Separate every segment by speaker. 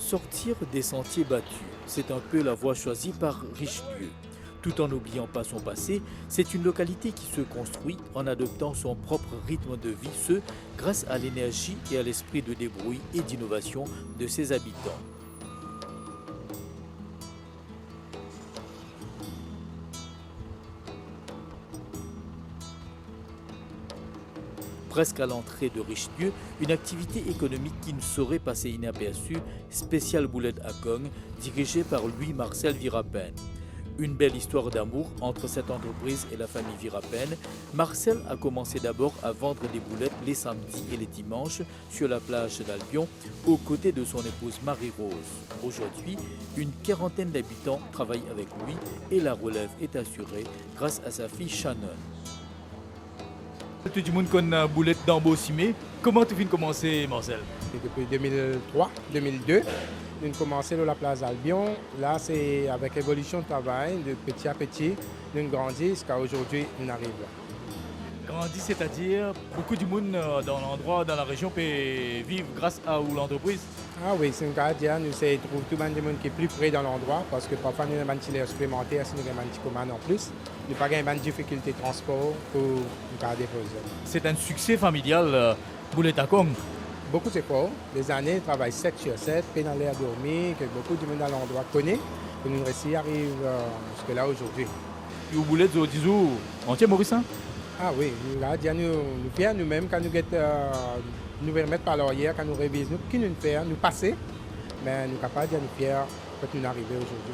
Speaker 1: sortir des sentiers battus. C'est un peu la voie choisie par Richelieu. Tout en n'oubliant pas son passé, c'est une localité qui se construit en adoptant son propre rythme de vie, ce grâce à l'énergie et à l'esprit de débrouille et d'innovation de ses habitants. Presque à l'entrée de Richelieu, une activité économique qui ne saurait passer inaperçue, Spécial Boulette à Cong, dirigée par Louis-Marcel Virapène. Une belle histoire d'amour entre cette entreprise et la famille Virapène. Marcel a commencé d'abord à vendre des boulettes les samedis et les dimanches sur la plage d'Albion, aux côtés de son épouse Marie-Rose. Aujourd'hui, une quarantaine d'habitants travaillent avec lui et la relève est assurée grâce à sa fille Shannon.
Speaker 2: Tout le monde connaît boulette d'Ambo Simé. Comment tu viens de commencer, Marcel?
Speaker 3: Depuis 2003, 2002, nous avons commencé dans la place Albion. Là, c'est avec l'évolution du travail, de petit à petit, nous avons grandi jusqu'à aujourd'hui, nous arrivons là.
Speaker 2: Grandi, c'est-à-dire beaucoup de monde dans l'endroit, dans la région peut vivre grâce à l'entreprise.
Speaker 3: Ah oui, c'est un cas de dire, nous trouvons tout le monde qui est plus près dans l'endroit parce que parfois nous avons un petit supplémentaire, si nous avons un petit commande en plus. Nous n'avons pas de difficulté de transport pour nous déposer.
Speaker 2: C'est un succès familial, Boulette à Cong.
Speaker 3: Beaucoup d'efforts, des années, ils travaillent 7 sur 7, pénalé à dormir, que beaucoup de monde à l'endroit connaît, que nous réussissons à arriver jusque-là aujourd'hui.
Speaker 2: Et au Boulette, vous dites, on tient Maurice?
Speaker 3: Ah oui, nous fiers nous-mêmes quand nous remettre par l'arrière, quand nous révisons, qui nous fait, nous passer, mais nous sommes capables de nous fiers quand nous arrivons aujourd'hui.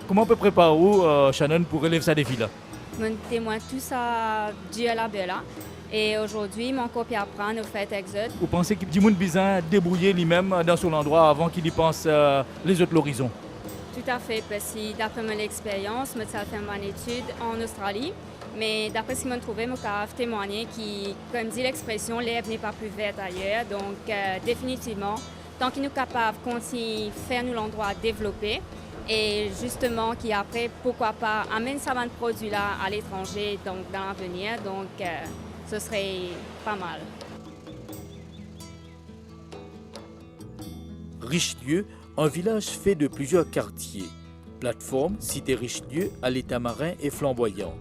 Speaker 2: Comment on peut préparer Shannon pour relever ça défi là?
Speaker 4: Je témoigne tout ça Dieu la belle. Et aujourd'hui, mon copie apprend nous fait exode.
Speaker 2: Vous pensez que du monde besoin débrouiller lui-même dans son endroit avant qu'il y pense les autres l'horizon?
Speaker 4: Tout à fait, parce que d'après mon expérience, je fait mon étude en Australie. Mais d'après ce que je trouvé, je peux témoigner que, comme dit l'expression, l'herbe n'est pas plus verte ailleurs. Donc, définitivement, tant qu'il nous capable de continuer à faire nous l'endroit développer, et justement, qui après, pourquoi pas, amène ça de produit-là à l'étranger, donc dans l'avenir. Donc, ce serait pas mal.
Speaker 1: Richelieu, un village fait de plusieurs quartiers. Plateforme, cité Richelieu, à l'état marin et flamboyant.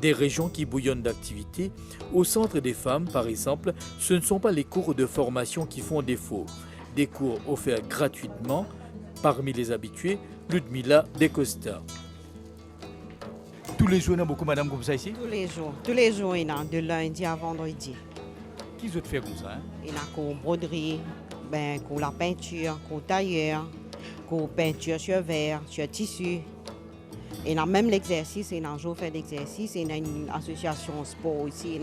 Speaker 1: Des régions qui bouillonnent d'activités. Au centre des femmes, par exemple, ce ne sont pas les cours de formation qui font défaut. Des cours offerts gratuitement. Parmi les habitués, Ludmila Decosta.
Speaker 2: Tous les jours, il y a beaucoup de madame comme ça ici?
Speaker 5: Tous les jours, il y en a de lundi à vendredi.
Speaker 2: Qui veut faire comme ça?
Speaker 5: Il y a qu'au broderie, qu'au la peinture, qu'au tailleur, qu'au peinture sur verre, sur tissu. Il y a même l'exercice, il y a un jour fait l'exercice, il y a une association sport ici.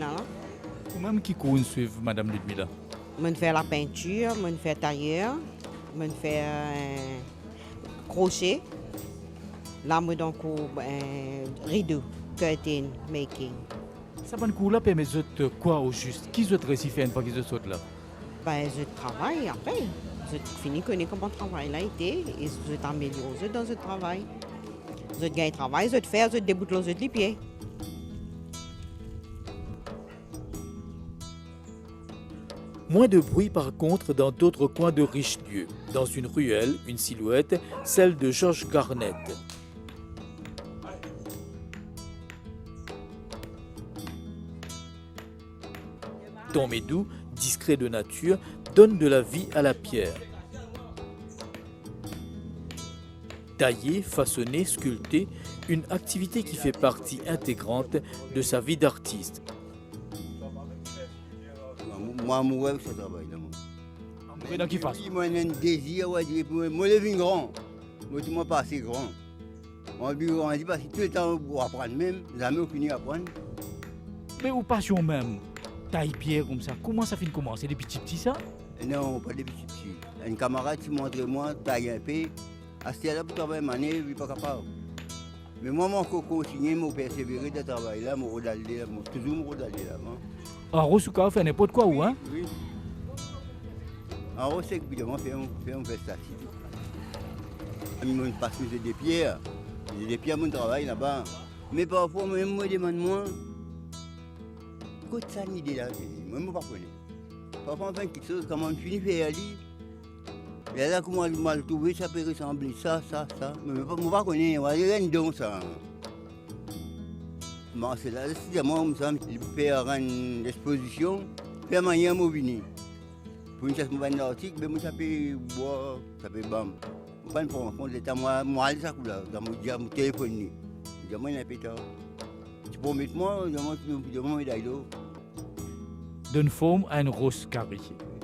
Speaker 2: Vous-même qui courent suivre madame Ludmila?
Speaker 5: Je fais la peinture, je fais tailleur, je fais crochet. Là, je fais rideau, curtain making.
Speaker 2: Ça va cours là permet de quoi au juste? Qui veut réussir faire une fois qu'ils sautent là?
Speaker 5: Je travaille après. Je finis de connaître comment le travail a été et je t'améliore dans ce travail. Je gagne travail, je te fais, je déboute les pieds.
Speaker 1: Moins de bruit par contre dans d'autres coins de Richelieu. Dans une ruelle, une silhouette, celle de Georges Garnett. Tom et doux, discret de nature, donne de la vie à la pierre. Tailler, façonner, sculpter, une activité qui fait partie intégrante de sa vie d'artiste.
Speaker 6: Moi, je suis ce travail.
Speaker 2: Et dans qui fasse?
Speaker 6: Moi, j'ai un désir, moi, je suis grand. Moi, je ne suis pas assez grand. On dit parce que tout le temps pour apprendre même, jamais fini à apprendre.
Speaker 2: Mais aux passions même, taille pierre comme ça, comment ça finit comment? C'est des petits ça?
Speaker 6: Non, pas des petits. Un camarade qui montre moi, taille un peu. À ce là pour travailler, je ne suis pas capable. Mais moi, je continue, je persévérer de travail là, je toujours me redaler là.
Speaker 2: En Rosouka, fait n'importe quoi ou hein?
Speaker 6: Oui. En Rosouka, évidemment, faire un festation. Je passe des pierres. Des pierres, mon travail là-bas. Mais parfois, même moi, je demande moi. côté ça, une idée là. Moi, je ne pas connais. Parfois, on fait quelque chose, comment on finit de faire aller. Et là, comment on va le trouver, ça peut ressembler ça. Mais je ne pas connaître, on va dire rien de ça. Bon, c'est là, si moi, je me faire une exposition, faire manière de venir. Pour une chasse, je vais article, mais ça peut boire, ça peut bam. Je ne prends pas compte de moi, ça coule dans mon téléphone. Je vais un pétard. Tu peux mettre moi, je vais médaille d'eau.
Speaker 2: D'une forme à une roscari,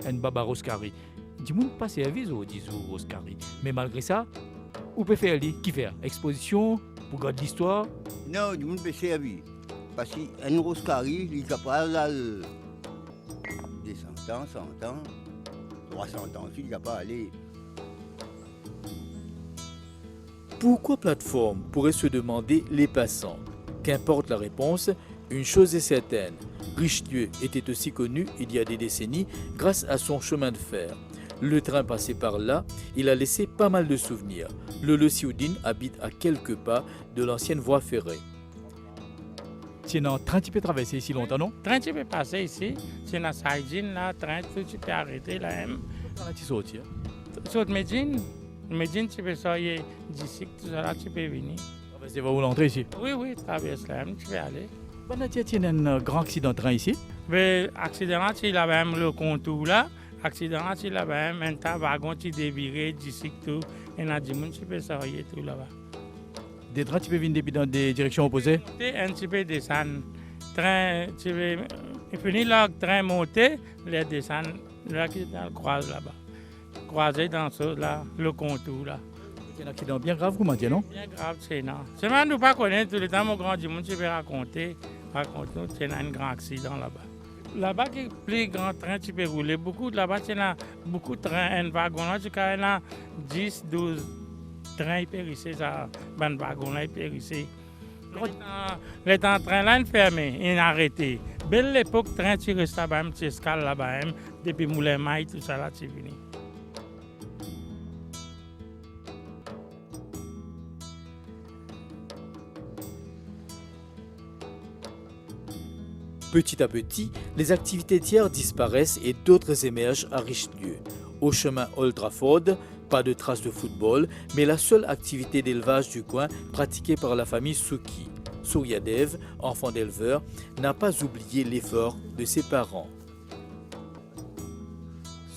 Speaker 2: une baba roscari. Dis-moi pas service au 10 jours roscari. Mais malgré ça, on peut faire qui faire exposition pour garder l'histoire.
Speaker 6: Non, du monde peut servir. Parce qu'un roscari, il est capable de 100 ans, 100 ans, 300 ans, il est capable d'aller.
Speaker 1: Pourquoi plateforme pourraient se demander les passants? Qu'importe la réponse, une chose est certaine, Richelieu était aussi connu il y a des décennies grâce à son chemin de fer. Le train passait par là, il a laissé pas mal de souvenirs. Lolo Sioudine habite à quelques pas de l'ancienne voie ferrée.
Speaker 2: C'est un train qui peut traverser ici longtemps, non?
Speaker 7: Le train qui peut passer ici, c'est dans Saïdine, là, le train tu peux arrêter là même.
Speaker 2: Quand tu sorti,
Speaker 7: Saute Médine, tu peux sortir d'ici, tout ça là, tu peux venir.
Speaker 2: traverser vers où l'entrée ici?
Speaker 7: Oui, traverse là même, tu peux aller.
Speaker 2: Ben, il y a un grand accident de train ici.
Speaker 7: Mais accident là, tu as même le contour là. Accident là, tu as même un wagon qui déviré d'ici tout. Et là, tu peux sortir tout là-bas.
Speaker 2: Des trains qui peuvent venir dans des directions opposées.
Speaker 7: Un petit peu descendre. Train, tu veux finir là, train monter, les descendre, là qui est dans le croise là-bas. Croiser dans ce, là, le contour là.
Speaker 2: C'est un accident bien grave, comment dire, non?
Speaker 7: Bien grave, c'est non. C'est même nous pas connaître tout le temps, mon grand du monde, tu peux raconter. Raconte-nous, c'est un grand accident là-bas. Là-bas, qui est plus grand train, tu peux rouler. Beaucoup là-bas, tu as beaucoup de trains, un wagon là, tu as 10, 12 trains, ils périssaient, ça, un wagon là, ils périssaient. Le train là, il fermé, il a arrêté. Belle l'époque, train, tu restes là-bas, tu escales là-bas, depuis Moulin Maille, tout ça là, tu es venu.
Speaker 1: Petit à petit, les activités tiers disparaissent et d'autres émergent à Richelieu. Au chemin Old Trafford, pas de traces de football, mais la seule activité d'élevage du coin pratiquée par la famille Souki. Souriadev, enfant d'éleveur, n'a pas oublié l'effort de ses parents.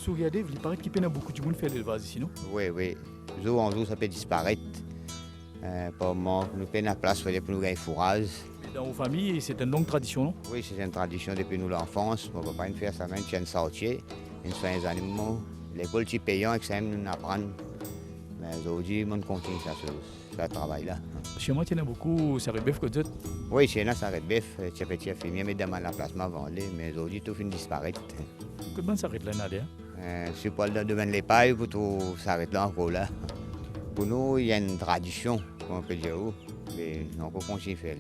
Speaker 2: Souriadev, il paraît qu'il y a beaucoup de monde faire l'élevage ici, non?
Speaker 8: Oui. Jour en jour, ça peut disparaître. Pour moi, nous prenons la place pour nous gagner fourrage.
Speaker 2: Dans vos familles, c'est une longue tradition, non?
Speaker 8: Oui, c'est une tradition depuis nous l'enfance. Mon papa, il fait ça même, il sortir, il fait les animaux. L'école, tu payant, et ça, nous apprendre. Mais aujourd'hui, on continue ce travail-là.
Speaker 2: Chez moi, il y en a beaucoup, ça rébeffe que d'autres.
Speaker 8: Oui, chez nous, ça rébeffe. Tu as petit fait mais dans l'emplacement avant mais aujourd'hui, tout finit disparaître.
Speaker 2: Que de monde s'arrête là, Nadia?
Speaker 8: Si pas le domaine des pailles, pour tout s'arrêter là encore là. Pour nous, il y a une tradition, on peut dire, mais on peut continuer à faire.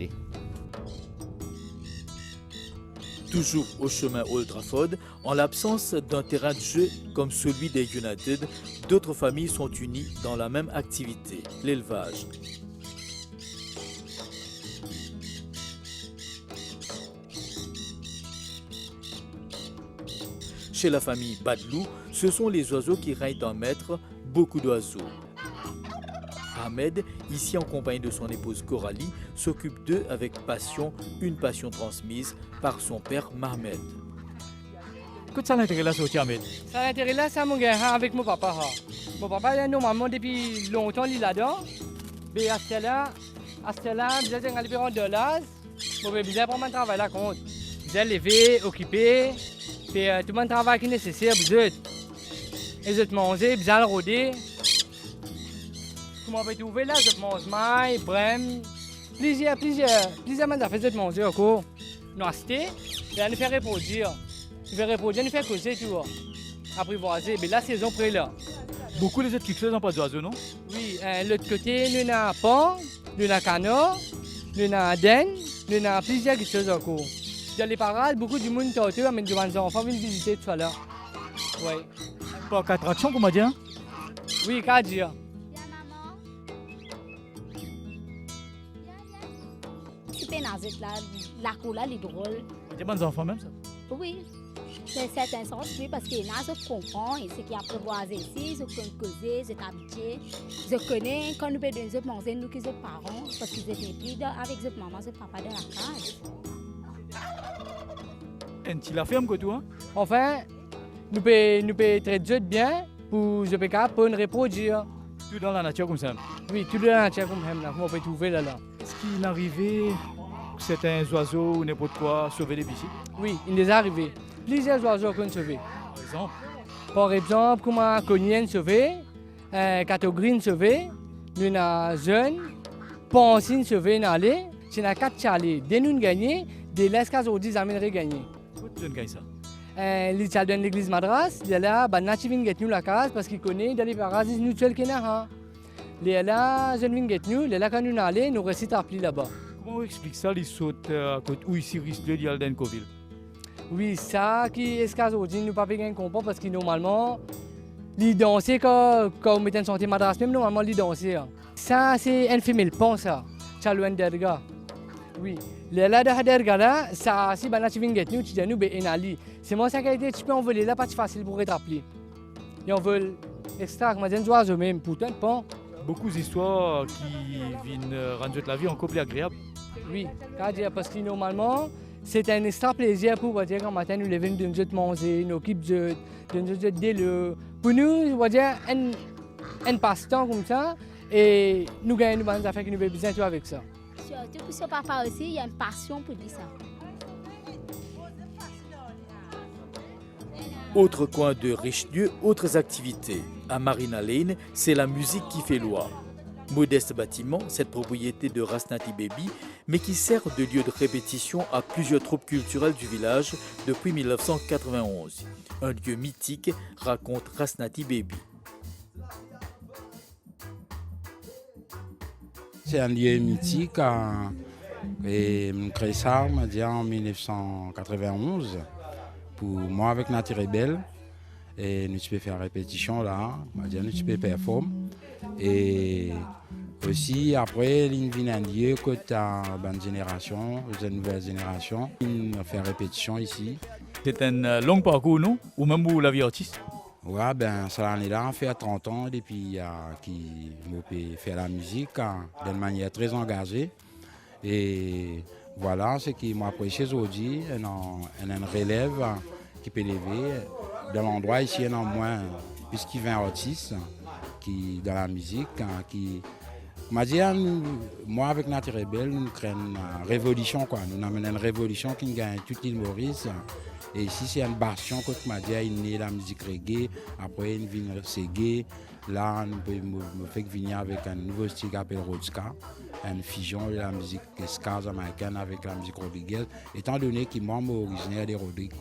Speaker 1: Toujours au chemin Old Trafford, en l'absence d'un terrain de jeu comme celui des United, d'autres familles sont unies dans la même activité, l'élevage. Chez la famille Badlou, ce sont les oiseaux qui règnent en maître, beaucoup d'oiseaux. Ahmed, ici en compagnie de son épouse Coralie, s'occupe d'eux avec passion, une passion transmise par son père Mahmed.
Speaker 2: Que ça l'intérêt là, c'est Ahmed?
Speaker 9: Ça l'intérêt là, c'est mon gars avec mon papa. Mon papa, normalement, depuis longtemps, il est là-dedans. Mais à ce là, il a des $2. Bon, mais il a vraiment un travail là compte. Il a levé, occupé, puis tout le travail qui est nécessaire, ils ont mangé, ils ont rodé. Comment on peut trouver là, je mange maille, brème, plusieurs mandats fait de manger encore. Nous acheter, et on fait reproduire. On fait reproduire, on fait causer tout. Apprivoiser, mais la saison près là.
Speaker 2: Beaucoup les autres qui n'ont pas d'oiseaux, non?
Speaker 9: Oui, l'autre côté, nous avons pont, nous avons canot, nous avons den, nous avons plusieurs choses encore. Dans les parades, beaucoup de monde tortue amène des enfants viennent visiter tout ça là. Oui.
Speaker 2: Pas qu'à attraction, comment dire?
Speaker 9: Oui, qu'à dire.
Speaker 10: Penazit là, la cola est drôle.
Speaker 2: Des bons enfants même ça.
Speaker 10: Oui, dans certains sens, oui, parce qu'il y en a, je comprends, et ce qui apprivoisent ici, je peux causer, je t'habituer, je connais, quand nous pouvons nous manger, nous qui sommes parents, parce qu'ils étaient pris avec notre maman, notre papa dans la case.
Speaker 2: Et tu la ferme que toi?
Speaker 9: Enfin, nous pouvons traiter bien pour je peux pas nous reproduire.
Speaker 2: Tout dans la nature comme ça.
Speaker 9: Oui, tout dans la nature comme ça, on peut trouver là.
Speaker 2: Est-ce qu'il est arrivé que certains oiseaux ou n'importe quoi sauver les bicis?
Speaker 9: Oui, il est arrivé. Plusieurs oiseaux qu'on sauvé.
Speaker 2: Par exemple?
Speaker 9: Par exemple, comme un cognien sauvé, un catogrine sauvé, nous avons jeune, pensine sauvé dans l'allée, c'est un 4 chalets. Dès nous gagner, des l'escas aujourd'hui amènerait gagner.
Speaker 2: Pourquoi tu gagnes ça?
Speaker 9: Les chalets de l'église Madras, il y a là, Nachi vient gagner la case parce qu'il connaît dans les parasites nous tuer le kénaha. Les là, je viens gagner, les là quand nous allons, nous récitons à pli là-bas.
Speaker 2: Comment on explique ça, les sautes à côté où ici Richelieu d'y aller dans Coville?
Speaker 9: Oui, ça qui est ce cas aujourd'hui, nous ne pouvons pas comprendre parce que normalement, les danser quand on met une santé Madras, même normalement les danser. Ça c'est un femelle pont ça, Chalwen Derga. Oui, les là de Derga là, ça si bana tu viens gagner, tu dis nous ben enali. C'est moi ça qui a été tu peux envoler là pas facile pour être appelé. Et on veut extra comme des oiseaux même pour un pont.
Speaker 2: Beaucoup d'histoires qui viennent rendre la vie encore plus agréable.
Speaker 9: Oui, parce que normalement, c'est un extra plaisir pour dire qu'en matin nous levons de nous manger, nous occupons de nous délire. Pour nous, on va dire un passe-temps comme ça et nous gagnons des affaires qui nous avons besoin avec ça.
Speaker 10: Surtout pour son papa aussi, il y a une passion pour dire ça.
Speaker 1: Autre coin de Richelieu, autres activités. À Marina Lane, c'est la musique qui fait loi. Modeste bâtiment, cette propriété de Rasnati Baby, mais qui sert de lieu de répétition à plusieurs troupes culturelles du village depuis 1991. Un lieu mythique, raconte Rasnati Baby.
Speaker 3: C'est un lieu mythique et on crée ça en 1991 pour moi avec Nati Rebelle. Et nous pouvons faire répétition là, nous pouvons performer. Et aussi après, il vient un lieu que tu as une génération, une nouvelle génération, on fait répétition ici.
Speaker 2: C'est un long parcours, non? Ou même pour la vie artiste?
Speaker 3: Oui, ben, ça l'année là, on fait 30 ans depuis qui m'a fait la musique d'une manière très engagée. Et voilà ce qui m'a apprécié aujourd'hui, un relève qui peut lever. Dans l'endroit ici, il y en a moins, puisqu'il y a un artiste qui, dans la musique, qui m'a dit, moi avec Nati Rebelle, nous créons une révolution, quoi. Nous amenons une révolution qui gagne toute l'île Maurice. Et ici, c'est une bastion, comme m'a dit, il est la musique reggae, après il vient reggae. Là, nous fait venir avec un nouveau style qui s'appelle Rodska, une fusion de la musique ska jamaïcaine avec la musique rodriguez, étant donné qu'il est membre originaire des Rodrigues.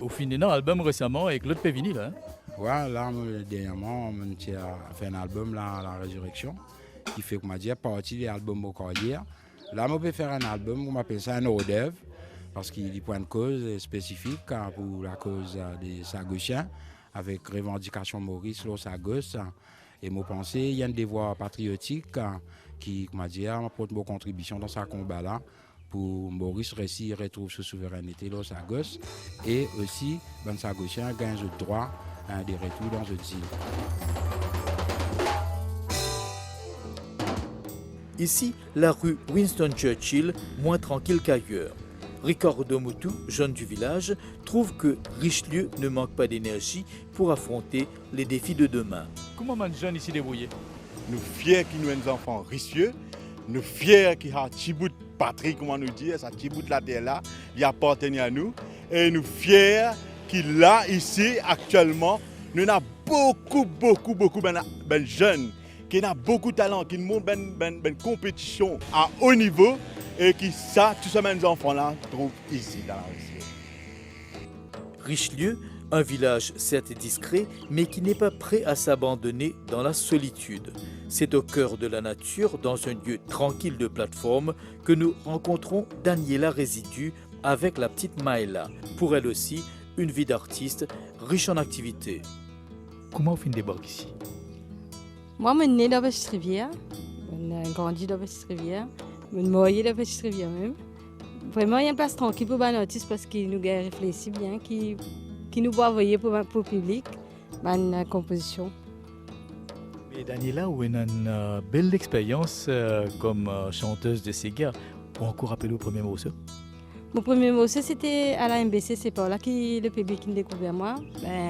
Speaker 1: Au fin d'un album récemment avec Claude Pévini, là.
Speaker 3: Ouais, là, dernièrement, on a fait un album, là, La Résurrection, qui fait, comme je dis, partie des albums au carrière. Là, on peut faire un album, on appelle ça un hors-d'œuvre, parce qu'il y a une cause spécifique pour la cause des Sagossiens, avec revendication Maurice, l'eau Sagos. Et moi, pense il y a un devoir patriotique qui, comme je dis, apporte une contribution dans ce combat-là pour Maurice réussi retrouve sa souveraineté, l'eau Sagos. Et aussi, les Sagossiens gagnent le droit des retours dans le île.
Speaker 1: Ici, la rue Winston Churchill, moins tranquille qu'ailleurs. Ricardo Moutou, jeune du village, trouve que Richelieu ne manque pas d'énergie pour affronter les défis de demain.
Speaker 2: Comment les jeunes ici débrouillés?
Speaker 11: Nous fiers qu'ils nous des enfants Richelieu, nous fiers qu'il y a un petit bout de patrie, comment nous dire, un petit bout de la terre là, il appartient à nous. Et nous fiers qu'il a ici actuellement, nous avons beaucoup de jeunes qui ont beaucoup de talent, qui montrent une compétition à haut niveau. Et qui ça, tous ces enfants-là, trouvent ici dans la Richelieu.
Speaker 1: Richelieu, un village certes discret, mais qui n'est pas prêt à s'abandonner dans la solitude. C'est au cœur de la nature, dans un lieu tranquille de plateforme, que nous rencontrons Daniela Résidu avec la petite Maëla. Pour elle aussi, une vie d'artiste riche en activités.
Speaker 2: Comment on fait une débarque ici?
Speaker 12: Moi, je suis née dans la Petite-Rivière, je grandi dans la Petite-Rivière. Je suis mariée dans la Petite-Rivière même. Vraiment, il y a une place tranquille pour les artistes parce qu'ils nous réfléchissent bien, qui nous voient envoyer pour le public, une composition.
Speaker 2: Mais Daniela, vous avez une belle expérience comme chanteuse de Sega. Pour encore rappeler le premier morceau?
Speaker 12: Mon premier morceau, c'était à la MBC, c'est par là que le public a découvert moi.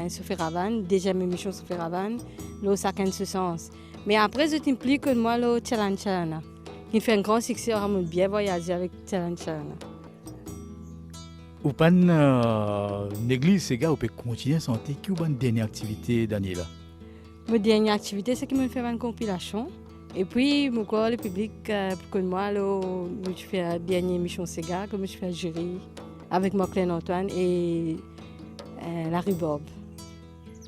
Speaker 12: Sophie Ravan, déjà mes missions Sophie Ravan, là, ça a ce sens. Mais après, je t'implique que moi, le Challenge Chalana, qui fait un grand succès, on a bien voyagé avec Challenge Chalana.
Speaker 2: Ou pas une église, Sega, vous pouvez continuer à chanter. Quelle est votre dernière activité, Daniela?
Speaker 12: Ma dernière activité, c'est que je fais une compilation. Et puis, le public, pour que moi, je fais la dernière émission Sega, que je fais un jury avec Marc-Claire Antoine et Larry Bob.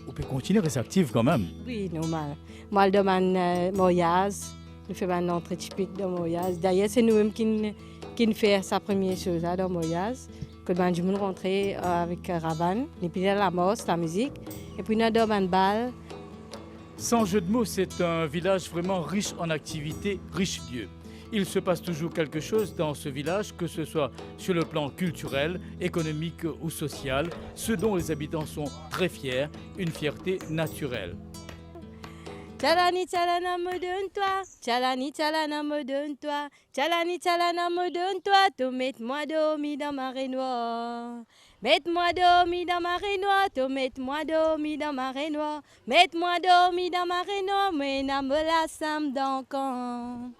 Speaker 2: Vous pouvez continuer à rester active quand même?
Speaker 12: Oui, normal. Moi, je demande Moyaz, je fais une entrée typique de Moyaz. D'ailleurs, c'est nous-mêmes qui faisons sa première chose dans Moyaz. Que je me rentrer avec Ravan, et puis la mort, la musique, et puis nous avons une balle.
Speaker 2: Sans jeu de mots, c'est un village vraiment riche en activités, riche lieu. Il se passe toujours quelque chose dans ce village, que ce soit sur le plan culturel, économique ou social, ce dont les habitants sont très fiers, une fierté naturelle.
Speaker 12: Chalani chalana me donne-toi, chalani chalana me donne-toi, chalani chalana me donne-toi, to mets-moi dormi dans ma noire. Mets-moi dormi dans ma noire, to mets-moi dormi dans ma noire, mets-moi dormi dans ma noire, mais n'a me la sam dans le camp.